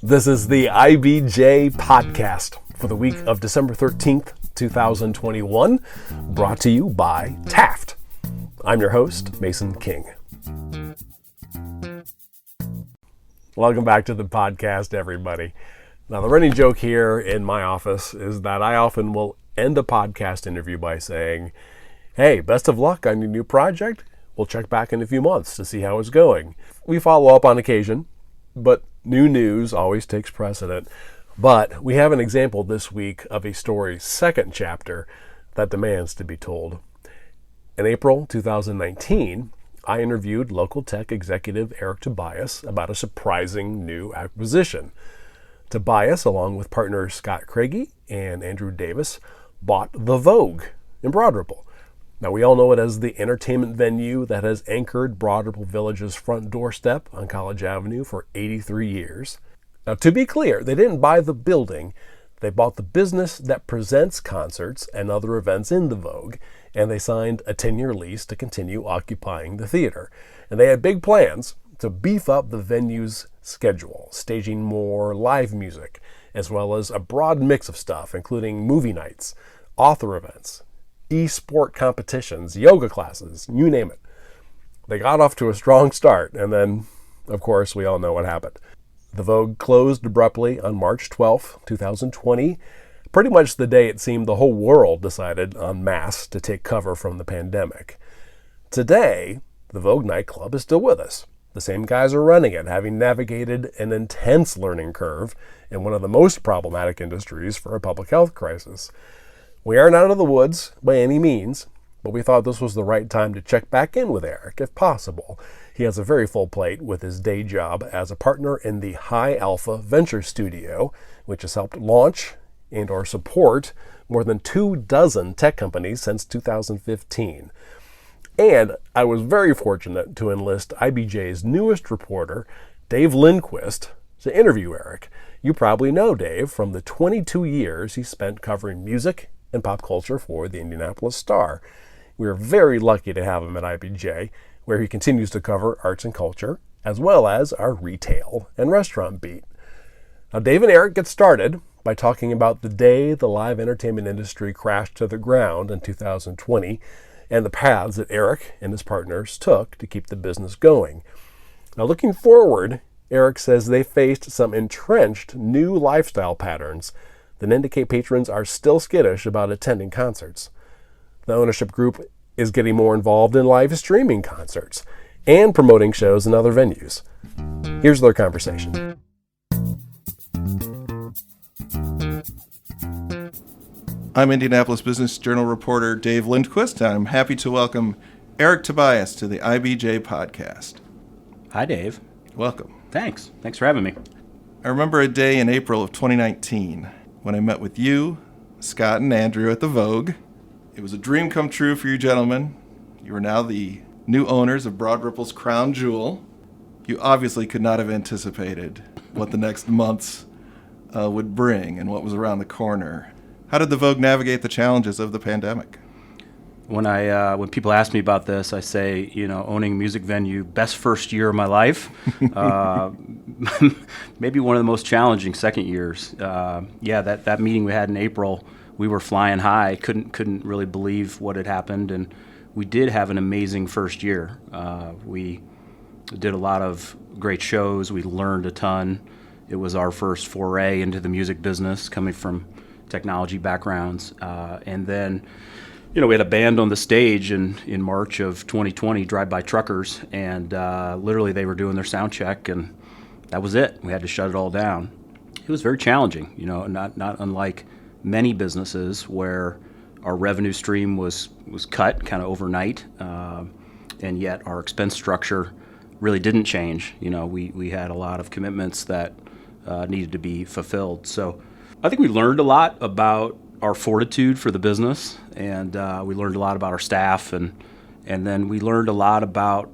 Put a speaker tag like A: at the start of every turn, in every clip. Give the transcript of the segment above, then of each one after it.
A: This is the IBJ Podcast for the week of December 13th, 2021, brought to you by Taft. I'm your host, Mason King. Welcome back to the podcast, everybody. Now, the running joke here in my office is that I often will end a podcast interview by saying, hey, best of luck on your new project. We'll check back in a few months to see how it's going. We follow up on occasion, but new news always takes precedent. But we have an example this week of a story's second chapter that demands to be told. In April 2019, I interviewed local tech executive Eric Tobias about a surprising new acquisition. Tobias, along with partners Scott Craigie and Andrew Davis, bought the Vogue in Broad Ripple. Now, we all know it as the entertainment venue that has anchored Broad Ripple Village's front doorstep on College Avenue for 83 years. Now, to be clear, they didn't buy the building. They bought the business that presents concerts and other events in the Vogue, and they signed a 10-year lease to continue occupying the theater. And they had big plans to beef up the venue's schedule, staging more live music, as well as a broad mix of stuff, including movie nights, author events, e-sport competitions, yoga classes, you name it. They got off to a strong start, and then, of course, we all know what happened. The Vogue closed abruptly on March 12, 2020, pretty much the day it seemed the whole world decided en masse to take cover from the pandemic. Today, the Vogue nightclub is still with us. The same guys are running it, having navigated an intense learning curve in one of the most problematic industries for a public health crisis. We aren't out of the woods by any means, but we thought this was the right time to check back in with Eric, if possible. He has a very full plate with his day job as a partner in the High Alpha Venture Studio, which has helped launch and or support more than 24 tech companies since 2015. And I was very fortunate to enlist IBJ's newest reporter, Dave Lindquist, to interview Eric. You probably know Dave from the 22 years he spent covering music and pop culture for the Indianapolis Star. We are very lucky to have him at IBJ, where he continues to cover arts and culture, as well as our retail and restaurant beat. Now, Dave and Eric get started by talking about the day the live entertainment industry crashed to the ground in 2020, and the paths that Eric and his partners took to keep the business going. Now, looking forward, Eric says they faced some entrenched new lifestyle patterns that indicate patrons are still skittish about attending concerts. The ownership group is getting more involved in live streaming concerts and promoting shows in other venues. Here's their conversation.
B: I'm Indianapolis Business Journal reporter Dave Lindquist, and I'm happy to welcome Eric Tobias to the IBJ Podcast.
C: Hi, Dave.
B: Welcome.
C: Thanks for having me.
B: I remember a day in April of 2019 when I met with you, Scott, and Andrew at the Vogue. It was a dream come true for you gentlemen. You are now the new owners of Broad Ripple's crown jewel. You obviously could not have anticipated what the next months would bring and what was around the corner. How did the Vogue navigate the challenges of the pandemic?
C: When people ask me about this, I say, owning a music venue, best first year of my life. Maybe one of the most challenging second years. That meeting we had in April, we were flying high. Couldn't really believe what had happened, and we did have an amazing first year. We did a lot of great shows. We learned a ton. It was our first foray into the music business, coming from technology backgrounds, and then. We had a band on the stage in March of 2020, Drive-By Truckers, and literally they were doing their sound check, and that was it. We had to shut it all down. It was very challenging, not unlike many businesses where our revenue stream was cut kind of overnight, and yet our expense structure really didn't change. We had a lot of commitments that needed to be fulfilled. So I think we learned a lot about our fortitude for the business, and we learned a lot about our staff, and then we learned a lot about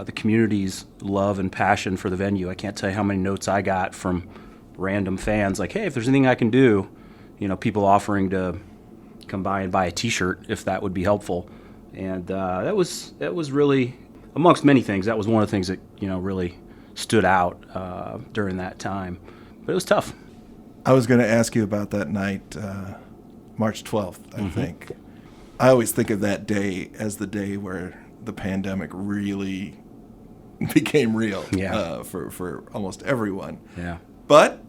C: the community's love and passion for the venue. I can't tell you how many notes I got from random fans like, hey, if there's anything I can do, people offering to come by and buy a t-shirt if that would be helpful. And that was really, amongst many things, that was one of the things that really stood out during that time. but it was tough.
B: I was going to ask you about that night, March 12th, I think. I always think of that day as the day where the pandemic really became real for almost everyone.
C: Yeah.
B: But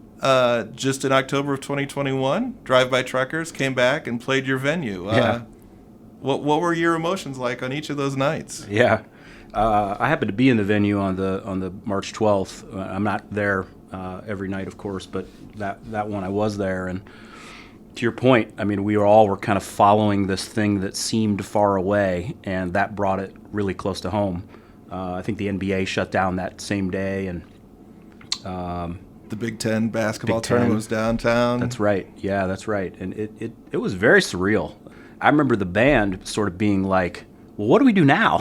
B: just in October of 2021, Drive-By Truckers came back and played your venue. What were your emotions like on each of those nights?
C: Yeah. I happened to be in the venue on the March 12th. I'm not there every night, of course, but that one I was there. And to your point, I mean, we were kind of following this thing that seemed far away, and that brought it really close to home. I think the NBA shut down that same day, and
B: the Big Ten basketball tournament was downtown.
C: That's right. Yeah, that's right. And it was very surreal. I remember the band sort of being like, well, what do we do now?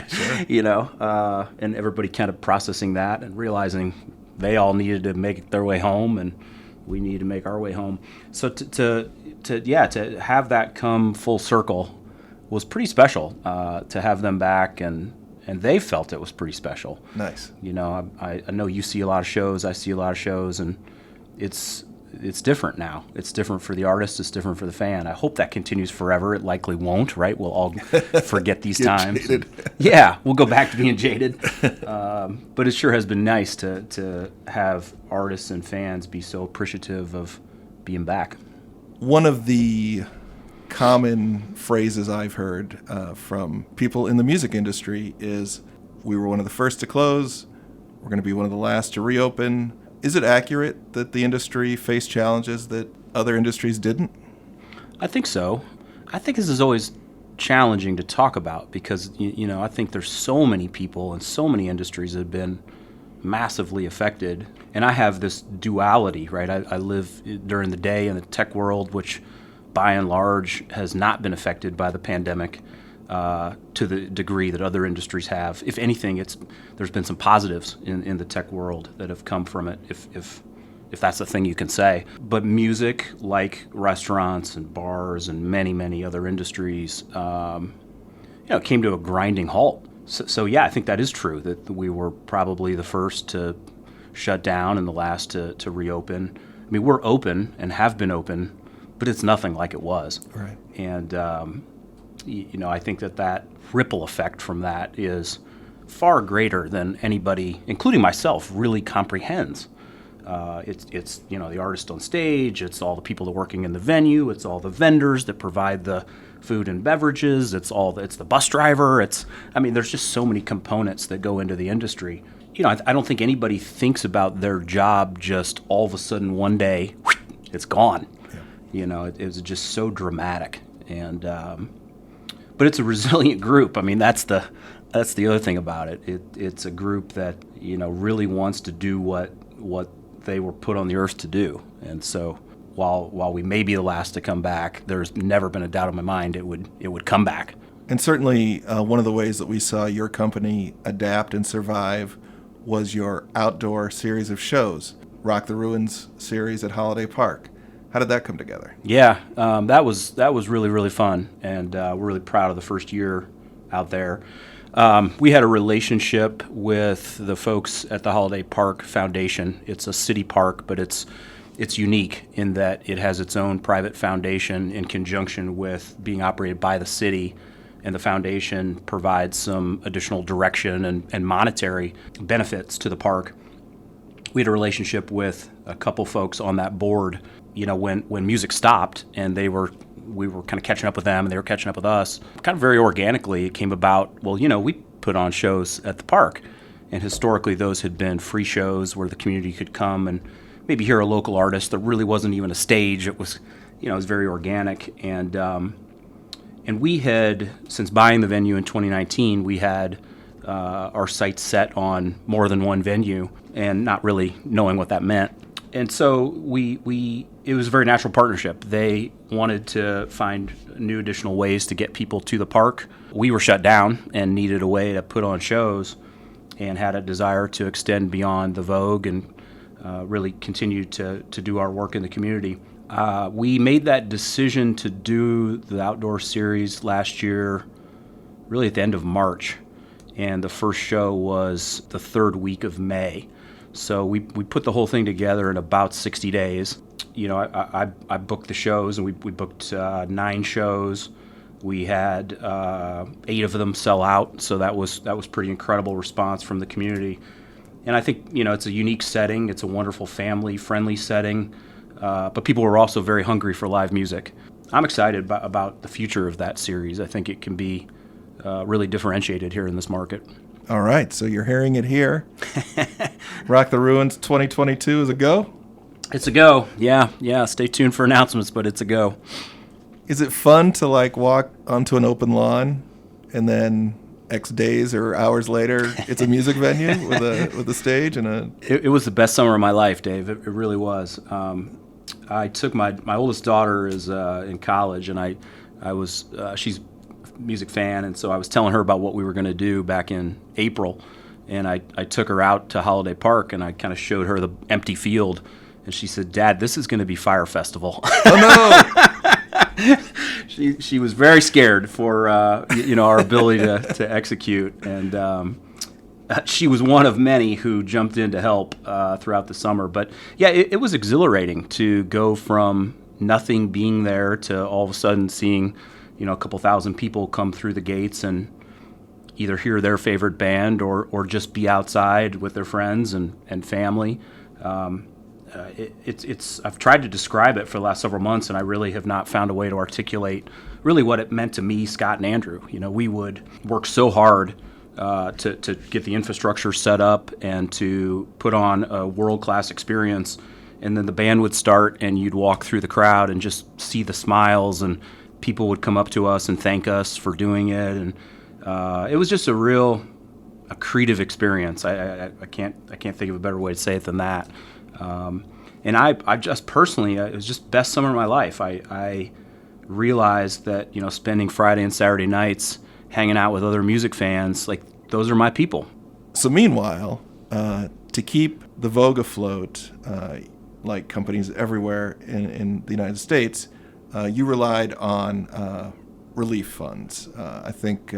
B: Sure.
C: You know, and everybody kind of processing that and realizing they all needed to make their way home, and we needed to make our way home. So to have that come full circle was pretty special. To have them back, and they felt it was pretty special.
B: Nice.
C: You know, I know you see a lot of shows. I see a lot of shows, and it's different now. It's different for the artist. It's different for the fan. I hope that continues forever. It likely won't, right? We'll all forget these times.
B: Jaded.
C: Yeah, we'll go back to being jaded. But it sure has been nice to have artists and fans be so appreciative of being back.
B: One of the common phrases I've heard from people in the music industry is, we were one of the first to close, we're going to be one of the last to reopen. Is it accurate that the industry faced challenges that other industries didn't?
C: I think so. I think this is always challenging to talk about because, you know, I think there's so many people and so many industries that have been massively affected. And I have this duality, right? I live during the day in the tech world, which by and large has not been affected by the pandemic to the degree that other industries have. If anything, there's been some positives in the tech world that have come from it, if that's a thing you can say. But music, like restaurants and bars and many, many other industries, came to a grinding halt. So yeah, I think that is true, that we were probably the first to shut down and the last to reopen. I mean, we're open and have been open, but it's nothing like it was.
B: Right.
C: And I think that ripple effect from that is far greater than anybody, including myself, really comprehends. It's the artist on stage, it's all the people that are working in the venue, it's all the vendors that provide the food and beverages, it's the bus driver, there's just so many components that go into the industry. You know, I don't think anybody thinks about their job just all of a sudden one day, it's gone.
B: Yeah.
C: You know, it was just so dramatic. And but it's a resilient group. I mean, that's the other thing about it. It's a group that, really wants to do what they were put on the earth to do. And so while we may be the last to come back, there's never been a doubt in my mind it would come back.
B: And certainly one of the ways that we saw your company adapt and survive was your outdoor series of shows, Rock the Ruins series at Holiday Park. How did that come together?
C: Yeah, that was really, really fun, and we're really proud of the first year out there. We had a relationship with the folks at the Holiday Park Foundation. It's a city park, but it's unique in that it has its own private foundation in conjunction with being operated by the city, and the foundation provides some additional direction and monetary benefits to the park. We had a relationship with a couple folks on that board. When music stopped and we were kind of catching up with them and they were catching up with us, kind of very organically it came about, we put on shows at the park. And historically those had been free shows where the community could come and maybe hear a local artist. There really wasn't even a stage. It was, it was very organic. And we had, since buying the venue in 2019, we had our sights set on more than one venue and not really knowing what that meant. And so it was a very natural partnership. They wanted to find new additional ways to get people to the park. We were shut down and needed a way to put on shows and had a desire to extend beyond the Vogue and really continue to do our work in the community. We made that decision to do the outdoor series last year, really at the end of March. And the first show was the third week of May. So we put the whole thing together in about 60 days. You know, I booked the shows, and we booked 9 shows. We had 8 of them sell out, so that was pretty incredible response from the community. And I think, you know, it's a unique setting. It's a wonderful family-friendly setting, but people were also very hungry for live music. I'm excited about the future of that series. I think it can be really differentiated here in this market.
B: All right, so you're hearing it here. Rock the Ruins 2022 is a go?
C: It's a go. Yeah. Stay tuned for announcements, but it's a go.
B: Is it fun to like walk onto an open lawn and then X days or hours later it's a music venue with a stage and a...
C: It was the best summer of my life, Dave. It really was. I took my oldest daughter is in college, and I was she's a music fan, and so I was telling her about what we were going to do back in April, and I took her out to Holiday Park, and I kind of showed her the empty field, and she said, "Dad, this is going to be Fire Festival."
B: Oh no!
C: She was very scared for our ability to execute, and she was one of many who jumped in to help throughout the summer. But yeah, it was exhilarating to go from nothing being there to all of a sudden seeing, a couple thousand people come through the gates and either hear their favorite band or just be outside with their friends and family. I've tried to describe it for the last several months, and I really have not found a way to articulate really what it meant to me, Scott, and Andrew. We would work so hard to get the infrastructure set up and to put on a world-class experience, and then the band would start, and you'd walk through the crowd and just see the smiles, and people would come up to us and thank us for doing it, and it was just a creative experience. I can't think of a better way to say it than that. And I just personally, it was just best summer of my life. I realized that, spending Friday and Saturday nights hanging out with other music fans, like, those are my people.
B: So meanwhile, to keep the Vogue afloat, like companies everywhere in the United States, you relied on relief funds. I think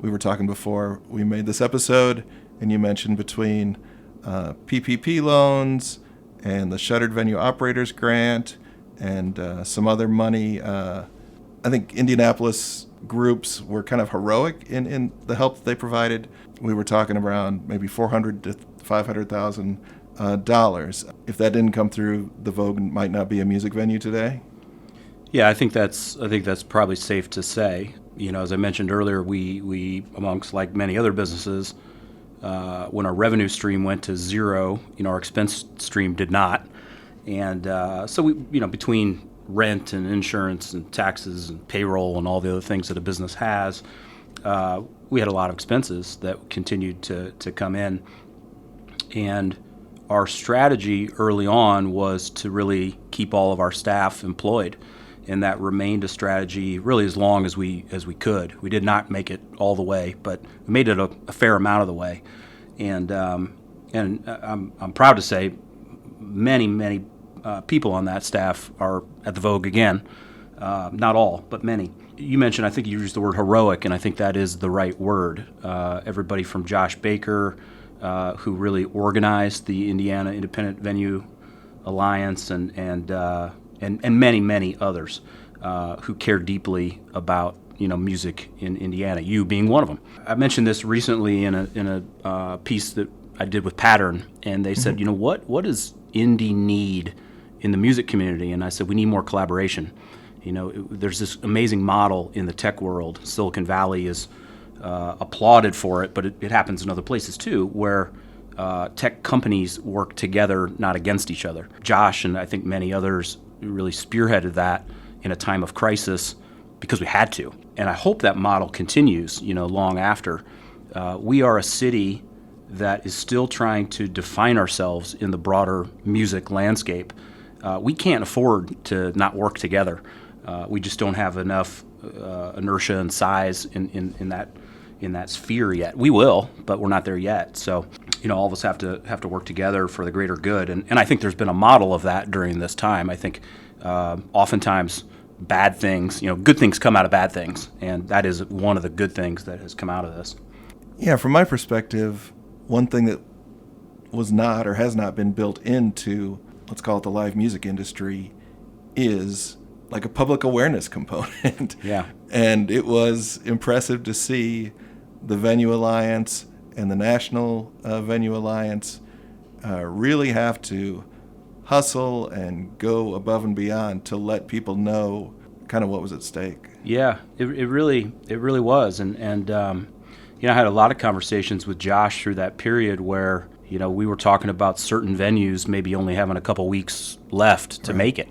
B: we were talking before we made this episode, and you mentioned between PPP loans and the Shuttered Venue Operators Grant and some other money. I think Indianapolis groups were kind of heroic in the help that they provided. We were talking around maybe $400,000 to $500,000. If that didn't come through, the Vogue might not be a music venue today.
C: Yeah, I think that's probably safe to say. As I mentioned earlier, we amongst like many other businesses, when our revenue stream went to zero, our expense stream did not, and so we, between rent and insurance and taxes and payroll and all the other things that a business has, we had a lot of expenses that continued to come in. And our strategy early on was to really keep all of our staff employed, and that remained a strategy really as long as we could. We did not make it all the way, but we made it a fair amount of the way. And I'm proud to say many people on that staff are at the Vogue again. Not all, but many. You mentioned, I think you used the word heroic, and I think that is the right word. Everybody from Josh Baker, who really organized the Indiana Independent Venue Alliance, and many others who care deeply about music in Indiana. You being one of them. I mentioned this recently in a piece that I did with Pattern, and they said, what does indie need in the music community? And I said, we need more collaboration. There's this amazing model in the tech world. Silicon Valley is applauded for it, but it happens in other places too, where tech companies work together, not against each other. Josh and I think many others really spearheaded that in a time of crisis because we had to. And I hope that model continues, long after. We are a city that is still trying to define ourselves in the broader music landscape. We can't afford to not work together. We just don't have enough inertia and size in that sphere yet. We will, but we're not there yet. So, all of us have to work together for the greater good. And I think there's been a model of that during this time. I think oftentimes bad things, good things come out of bad things. And that is one of the good things that has come out of this.
B: Yeah, from my perspective, one was not or has not been built into, let's call it the live music industry, is like a public awareness component.
C: Yeah.
B: And it was impressive to see the Venue Alliance and the National Venue Alliance really have to hustle and go above and beyond to let people know kind of what was at stake.
C: Yeah, it really was. And I had a lot of conversations with Josh through that period where, we were talking about certain venues maybe only having a couple weeks left to make it.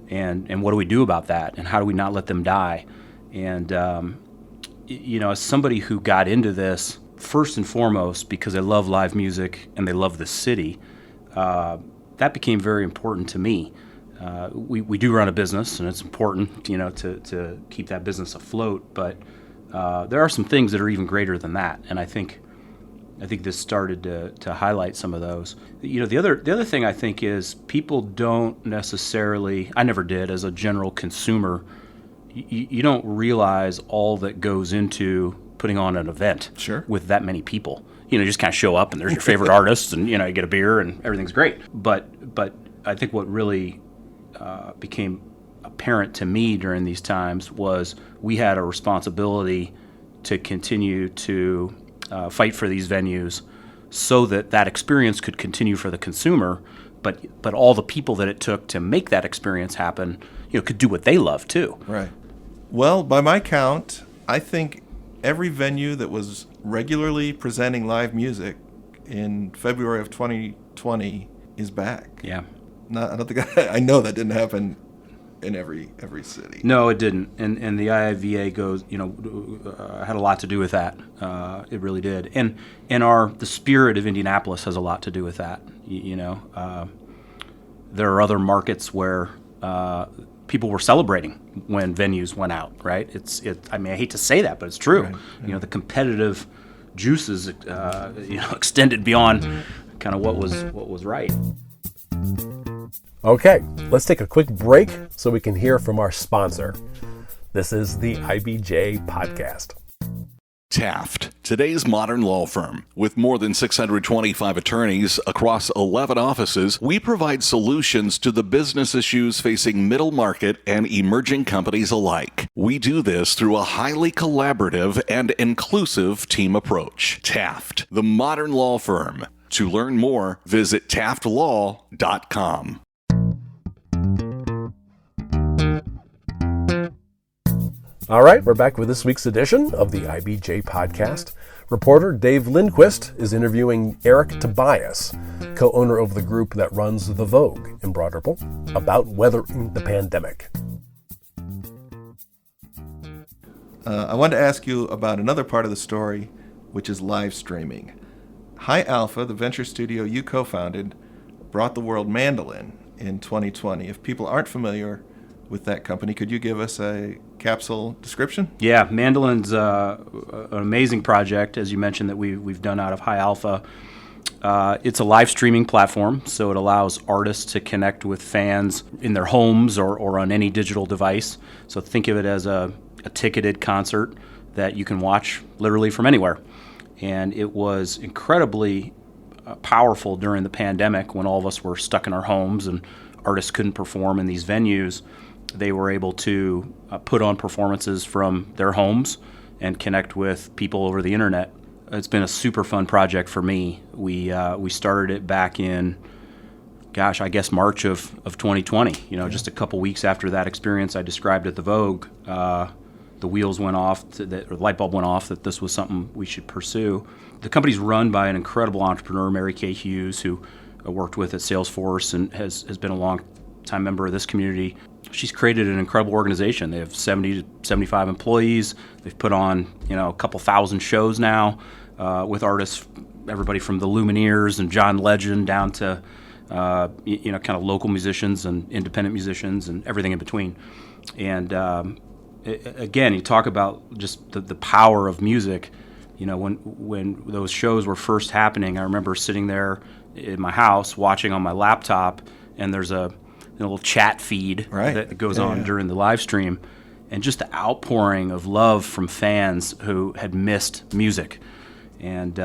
C: And what do we do about that? And how do we not let them die? And, as somebody who got into this, first and foremost, because they love live music and they love the city, that became very important to me. We do run a business, and it's important, to keep that business afloat. But there are some things that are even greater than that, and I think this started to highlight some of those. The other thing I think is people don't necessarily. I never did as a general consumer. You don't realize all that goes into putting on an event with that many people. You just kind of show up and there's your favorite artists, and you get a beer and everything's great. But I think what really became apparent to me during these times was we had a responsibility to continue to fight for these venues so that experience could continue for the consumer, but all the people that it took to make that experience happen, could do what they love too.
B: Right. Well, by my count, I think every venue that was regularly presenting live music in February of 2020 is back.
C: Yeah.
B: I don't think I know that didn't happen in every city.
C: No, it didn't. And the IIVA goes, had a lot to do with that. It really did. And the spirit of Indianapolis has a lot to do with that. There are other markets where people were celebrating when venues went out, right? I hate to say that, but it's true. Right. Yeah. The competitive juices, extended beyond kind of what was right.
A: Okay, let's take a quick break so we can hear from our sponsor. This is the IBJ Podcast.
D: Taft, today's modern law firm. With more than 625 attorneys across 11 offices, we provide solutions to the business issues facing middle market and emerging companies alike. We do this through a highly collaborative and inclusive team approach. Taft, the modern law firm. To learn more, visit taftlaw.com.
A: All right, we're back with this week's edition of the IBJ Podcast. Reporter Dave Lindquist is interviewing Eric Tobias, co-owner of the group that runs the Vogue in Broad Ripple, about weathering the pandemic.
B: I wanted to ask you about another part of the story, which is live streaming. High Alpha, the venture studio you co-founded, brought the world mandolin in 2020. If people aren't familiar with that company, could you give us a capsule description?
C: Yeah, Mandolin's an amazing project, as you mentioned, that we've done out of High Alpha. It's a live streaming platform, so it allows artists to connect with fans in their homes or on any digital device. So think of it as a ticketed concert that you can watch literally from anywhere. And it was incredibly powerful during the pandemic when all of us were stuck in our homes and artists couldn't perform in these venues. They were able to put on performances from their homes and connect with people over the internet. It's been a super fun project for me. We started it back in, I guess March of 2020. Just a couple weeks after that experience I described at the Vogue, the wheels went off, or the light bulb went off that this was something we should pursue. The company's run by an incredible entrepreneur, Mary Kay Hughes, who I worked with at Salesforce and has been a long-time member of this community. She's created an incredible organization. They have 70 to 75 employees. They've put on, a couple thousand shows now with artists, everybody from the Lumineers and John Legend down to, kind of local musicians and independent musicians and everything in between. And again, you talk about just the power of music. When those shows were first happening, I remember sitting there in my house watching on my laptop, and there's a little chat feed that goes on during the live stream, and just the outpouring of love from fans who had missed music. And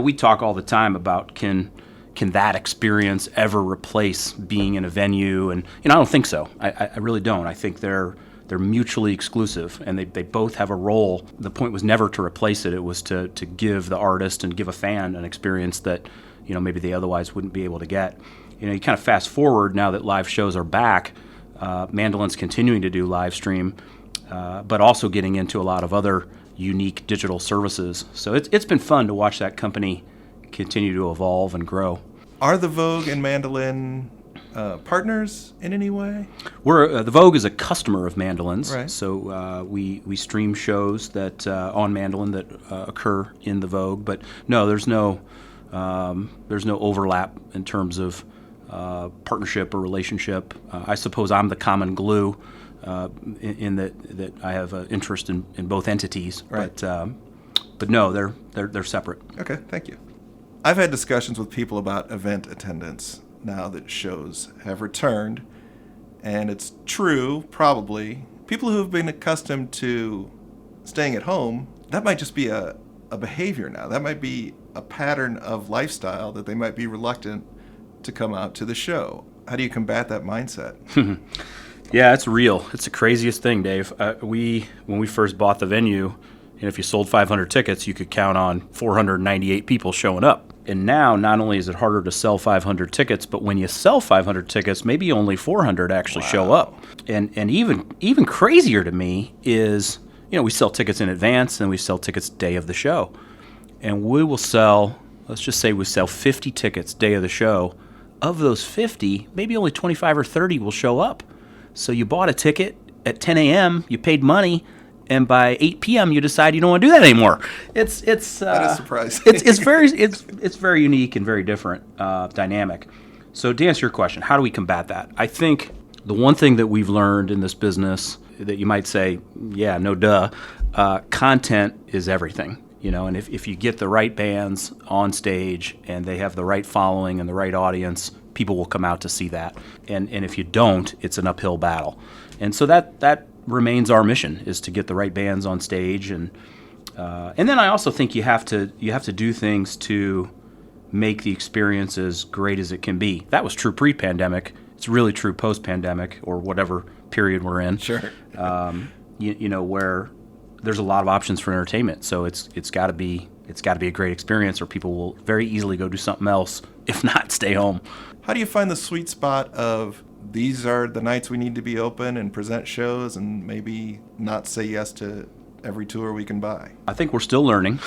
C: we talk all the time about can can that experience ever replace being in a venue? And I don't think so. I really don't. I think they're mutually exclusive, and they both have a role. The point was never to replace it. It was to give the artist and give a fan an experience that maybe they otherwise wouldn't be able to get. You kind of fast forward now that live shows are back. Mandolin's continuing to do live stream, but also getting into a lot of other unique digital services. So it's been fun to watch that company continue to evolve and grow.
B: Are the Vogue and Mandolin partners in any way?
C: We're the Vogue is a customer of Mandolin's,
B: right.
C: So we stream shows that on Mandolin that occur in the Vogue. But no, there's no overlap in terms of partnership or relationship. I suppose I'm the common glue in that I have an interest in both entities.
B: Right.
C: But no, they're separate.
B: Okay, thank you. I've had discussions with people about event attendance now that shows have returned, and it's true, probably. People who have been accustomed to staying at home, that might just be a behavior now. That might be a pattern of lifestyle that they might be reluctant to come out to the show. How do you combat that mindset?
C: Yeah, it's real. It's the craziest thing, Dave. When we first bought the venue, if you sold 500 tickets, you could count on 498 people showing up. And now, not only is it harder to sell 500 tickets, but when you sell 500 tickets, maybe only 400 actually show up. And even crazier to me is, we sell tickets in advance and we sell tickets day of the show. And we will sell, let's just say we sell 50 tickets day of the show. Of those 50, maybe only 25 or 30 will show up. So you bought a ticket at 10 a.m., you paid money, and by 8 p.m. you decide you don't want to do that anymore.
B: That is surprising.
C: it's very unique and very different dynamic. So to answer your question, how do we combat that? I think the one thing that we've learned in this business that you might say, yeah, no duh, content is everything. And if you get the right bands on stage and they have the right following and the right audience, people will come out to see that. And if you don't, it's an uphill battle. And so that remains our mission, is to get the right bands on stage. And then I also think you have to do things to make the experience as great as it can be. That was true pre-pandemic. It's really true post-pandemic, or whatever period we're in.
B: Sure.
C: Where there's a lot of options for entertainment. So it's got to be a great experience, or people will very easily go do something else, if not stay home.
B: How do you find the sweet spot of these are the nights we need to be open and present shows, and maybe not say yes to every tour we can buy? I
C: think we're still learning.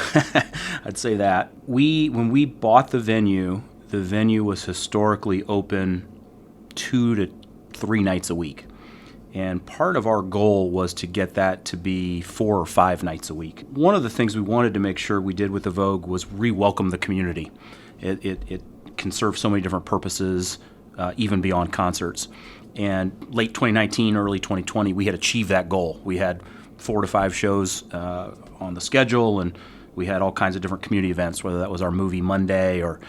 C: I'd say that. When we bought the venue was historically open 2 to 3 nights a week. And part of our goal was to get that to be 4 or 5 nights a week. One of the things we wanted to make sure we did with the Vogue was re-welcome the community. It can serve so many different purposes, even beyond concerts. And late 2019, early 2020, we had achieved that goal. We had 4 to 5 shows on the schedule, and we had all kinds of different community events, whether that was our movie Monday or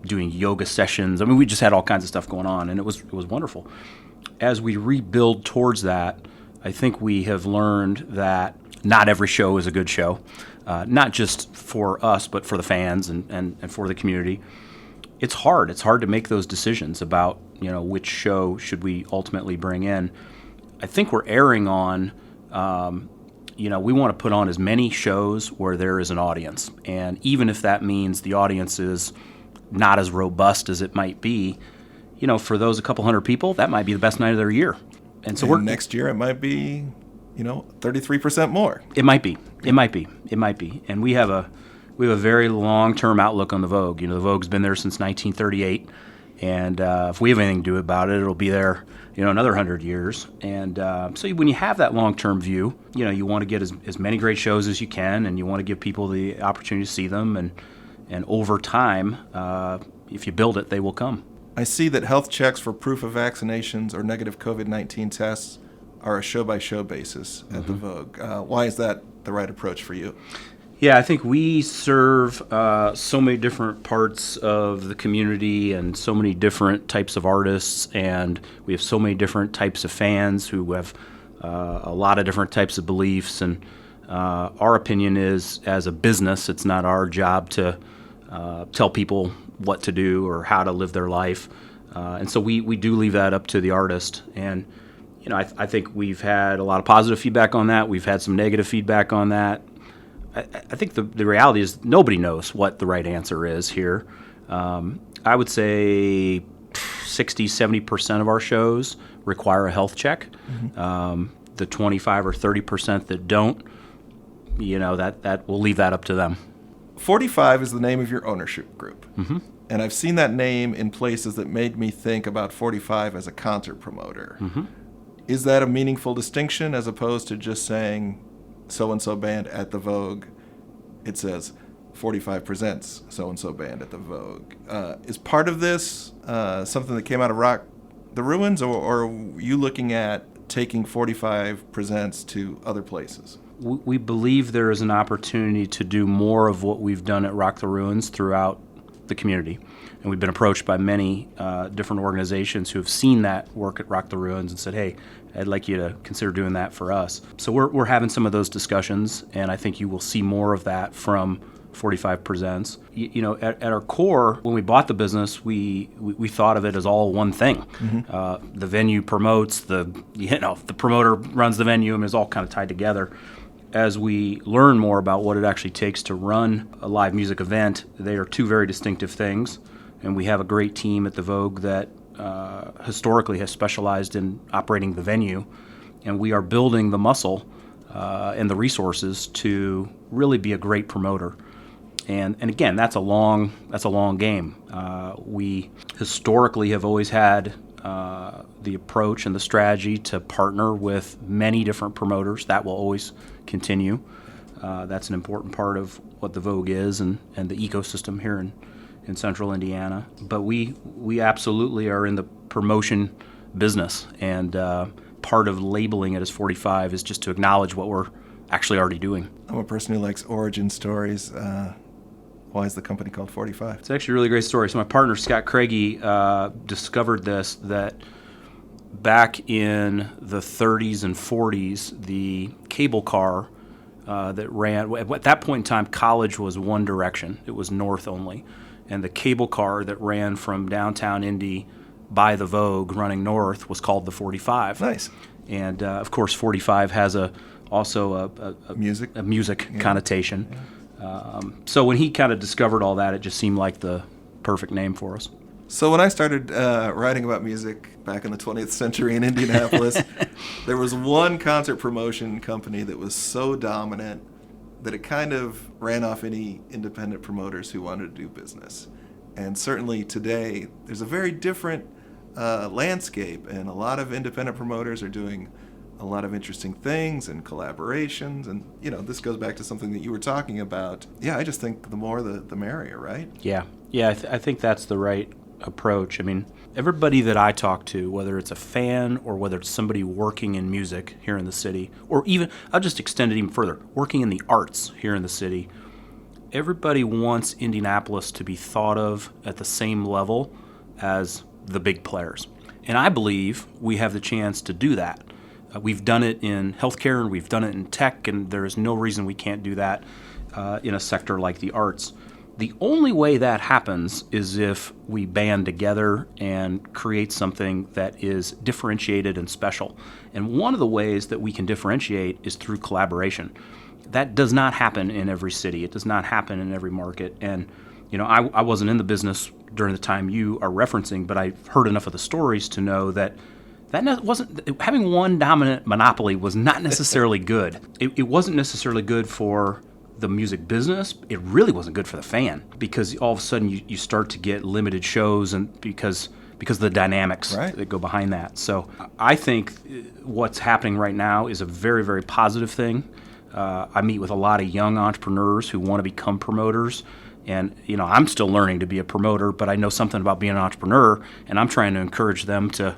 C: doing yoga sessions. I mean, we just had all kinds of stuff going on, and it was wonderful. As we rebuild towards that, I think we have learned that not every show is a good show, not just for us, but for the fans and for the community. It's hard. It's hard to make those decisions about, which show should we ultimately bring in. I think we're erring on, we want to put on as many shows where there is an audience. And even if that means the audience is not as robust as it might be, for those a couple hundred people, that might be the best night of their year. And so
B: next year it might be, 33% more.
C: It might be. And we have a very long-term outlook on the Vogue. The Vogue's been there since 1938, and if we have anything to do about it, it'll be there, another 100 years. And so when you have that long-term view, you want to get as many great shows as you can, and you want to give people the opportunity to see them. And over time, if you build it, they will come.
B: I see that health checks for proof of vaccinations or negative COVID-19 tests are a show-by-show basis at the Vogue. Why is that the right approach for you?
C: Yeah, I think we serve so many different parts of the community and so many different types of artists, and we have so many different types of fans who have a lot of different types of beliefs. And our opinion is, as a business, it's not our job to tell people what to do or how to live their life. And so we do leave that up to the artist. And, I think we've had a lot of positive feedback on that. We've had some negative feedback on that. I think the reality is nobody knows what the right answer is here. I would say 60-70% of our shows require a health check. The 25 or 30% that don't, that we'll leave that up to them.
B: 45 is the name of your ownership group. And I've seen that name in places that made me think about 45 as a concert promoter. Is that a meaningful distinction as opposed to just saying so-and-so band at the Vogue? It says 45 presents so-and-so band at the Vogue. Is part of this something that came out of Rock the Ruins, or are you looking at taking 45 presents to other places?
C: We believe there is an opportunity to do more of what we've done at Rock the Ruins throughout the community. And we've been approached by many different organizations who have seen that work at Rock the Ruins and said, hey, I'd like you to consider doing that for us. So we're having some of those discussions, and I think you will see more of that from 45 Presents. At our core, when we bought the business, we thought of it as all one thing. The venue promotes, the promoter runs the venue, and it's all kind of tied together. As we learn more about what it actually takes to run a live music event, they are two very distinctive things. And we have a great team at the Vogue that historically has specialized in operating the venue, and we are building the muscle and the resources to really be a great promoter. And again, that's a long game. We historically have always had the approach and the strategy to partner with many different promoters. That will always continue. That's an important part of what the Vogue is and the ecosystem here in Central Indiana. But we absolutely are in the promotion business, and part of labeling it as 45 is just to acknowledge what we're actually already doing.
B: I'm a person who likes origin stories. Why is the company called 45?
C: It's actually a really great story. So my partner, Scott Craigie, discovered that back in the 30s and 40s, the cable car that ran, at that point in time, college was one direction. It was north only. And the cable car that ran from downtown Indy by the Vogue running north was called the 45.
B: Nice.
C: And, of course, 45 has also a music connotation. Yeah. So when he kind of discovered all that, it just seemed like the perfect name for us.
B: So when I started writing about music back in the 20th century in Indianapolis, there was one concert promotion company that was so dominant that it kind of ran off any independent promoters who wanted to do business. And certainly today, there's a very different landscape, and a lot of independent promoters are doing a lot of interesting things and collaborations. And, this goes back to something that you were talking about. Yeah, I just think the more the merrier, right?
C: Yeah, I think that's the right approach. I mean, everybody that I talk to, whether it's a fan or whether it's somebody working in music here in the city, or even, I'll just extend it even further, working in the arts here in the city, everybody wants Indianapolis to be thought of at the same level as the big players. And I believe we have the chance to do that. We've done it in healthcare, and we've done it in tech, and there is no reason we can't do that in a sector like the arts. The only way that happens is if we band together and create something that is differentiated and special. And one of the ways that we can differentiate is through collaboration. That does not happen in every city. It does not happen in every market. And, I wasn't in the business during the time you are referencing, but I've heard enough of the stories to know that wasn't, having one dominant monopoly was not necessarily good. It wasn't necessarily good for the music business. It really wasn't good for the fan, because all of a sudden you start to get limited shows, and because of the dynamics that go behind that. So I think what's happening right now is a very, very positive thing. I meet with a lot of young entrepreneurs who want to become promoters. And, I'm still learning to be a promoter, but I know something about being an entrepreneur, and I'm trying to encourage them to,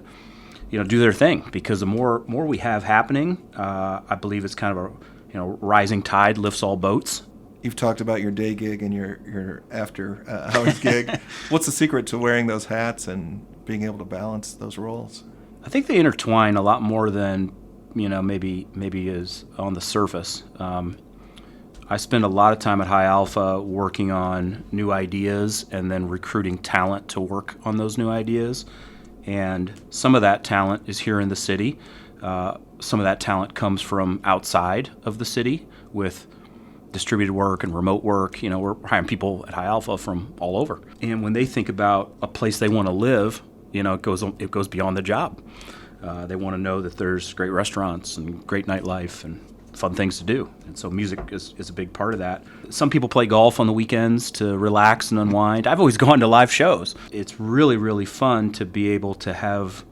C: do their thing, because the more we have happening, I believe it's kind of a, rising tide lifts all boats.
B: You've talked about your day gig and your after hours gig. What's the secret to wearing those hats and being able to balance those roles?
C: I think they intertwine a lot more than maybe is on the surface. I spend a lot of time at High Alpha working on new ideas and then recruiting talent to work on those new ideas. And some of that talent is here in the city. Some of that talent comes from outside of the city with distributed work and remote work. We're hiring people at High Alpha from all over. And when they think about a place they want to live, it goes beyond the job. They want to know that there's great restaurants and great nightlife and fun things to do. And so music is a big part of that. Some people play golf on the weekends to relax and unwind. I've always gone to live shows. It's really, really fun to be able to have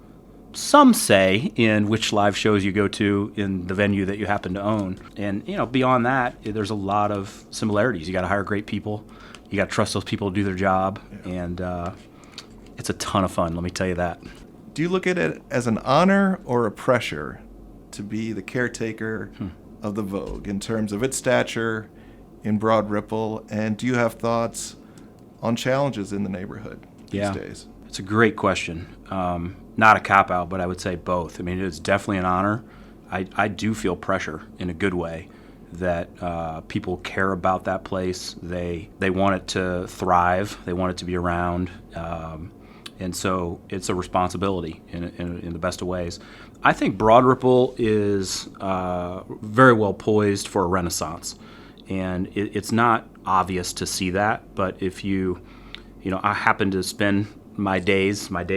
C: some say in which live shows you go to in the venue that you happen to own. And, beyond that, there's a lot of similarities. You got to hire great people. You got to trust those people to do their job. And it's a ton of fun, let me tell you that.
B: Do you look at it as an honor or a pressure to be the caretaker of the Vogue in terms of its stature in Broad Ripple? And do you have thoughts on challenges in the neighborhood these days?
C: It's a great question. Not a cop-out, but I would say both. I mean, it's definitely an honor. I do feel pressure in a good way that people care about that place. They want it to thrive. They want it to be around. And so it's a responsibility in the best of ways. I think Broad Ripple is very well poised for a renaissance. And it's not obvious to see that, but if I happen to spend my day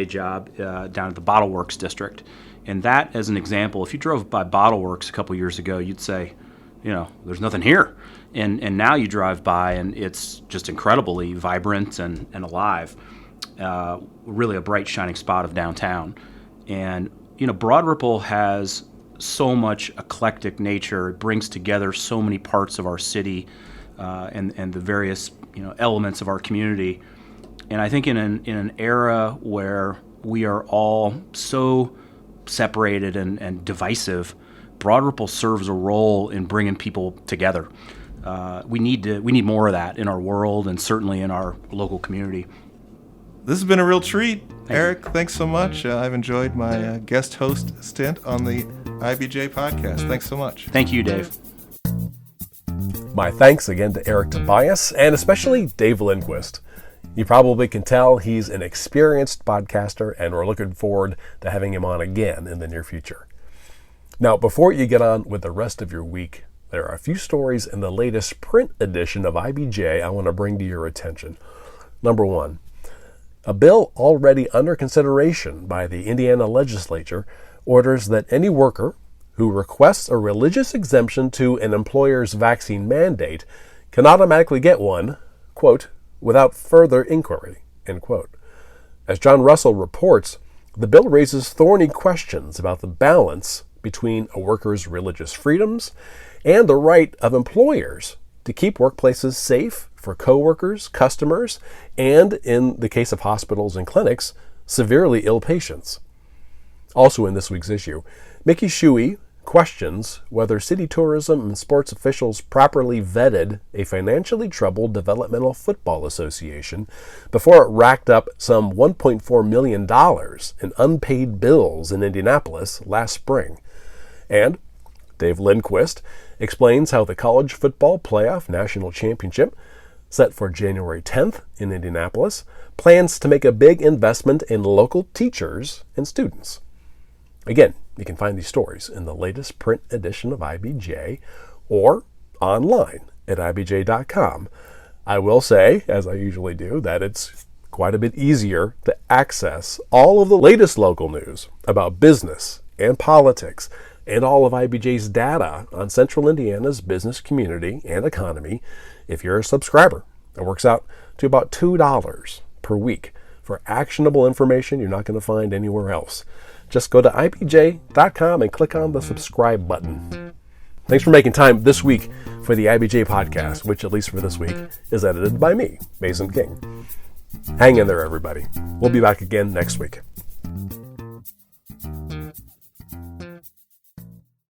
C: job down at the Bottle Works district. And that, as an example, if you drove by Bottle Works a couple years ago, you'd say, there's nothing here. And now you drive by and it's just incredibly vibrant and alive. Really a bright, shining spot of downtown. And, Broad Ripple has so much eclectic nature. It brings together so many parts of our city and the various, elements of our community. And I think in an era where we are all so separated and divisive, Broad Ripple serves a role in bringing people together. We need more of that in our world and certainly in our local community.
B: This has been a real treat. Eric, thanks so much. I've enjoyed my guest host stint on the IBJ podcast. Thanks so much.
C: Thank you, Dave.
A: My thanks again to Eric Tobias and especially Dave Lindquist. You probably can tell he's an experienced podcaster, and we're looking forward to having him on again in the near future. Now, before you get on with the rest of your week, there are a few stories in the latest print edition of IBJ I want to bring to your attention. Number one, a bill already under consideration by the Indiana legislature orders that any worker who requests a religious exemption to an employer's vaccine mandate can automatically get one, quote, without further inquiry, end quote. As John Russell reports, the bill raises thorny questions about the balance between a worker's religious freedoms and the right of employers to keep workplaces safe for coworkers, customers, and, in the case of hospitals and clinics, severely ill patients. Also in this week's issue, Mickey Shuey questions whether city tourism and sports officials properly vetted a financially troubled developmental football association before it racked up some $1.4 million in unpaid bills in Indianapolis last spring. And Dave Lindquist explains how the College Football Playoff National Championship, set for January 10th in Indianapolis, plans to make a big investment in local teachers and students. Again, you can find these stories in the latest print edition of IBJ or online at IBJ.com. I will say, as I usually do, that it's quite a bit easier to access all of the latest local news about business and politics and all of IBJ's data on Central Indiana's business community and economy if you're a subscriber. It works out to about $2 per week for actionable information you're not going to find anywhere else. Just go to IBJ.com and click on the subscribe button. Thanks for making time this week for the IBJ Podcast, which, at least for this week, is edited by me, Mason King. Hang in there, everybody. We'll be back again next week.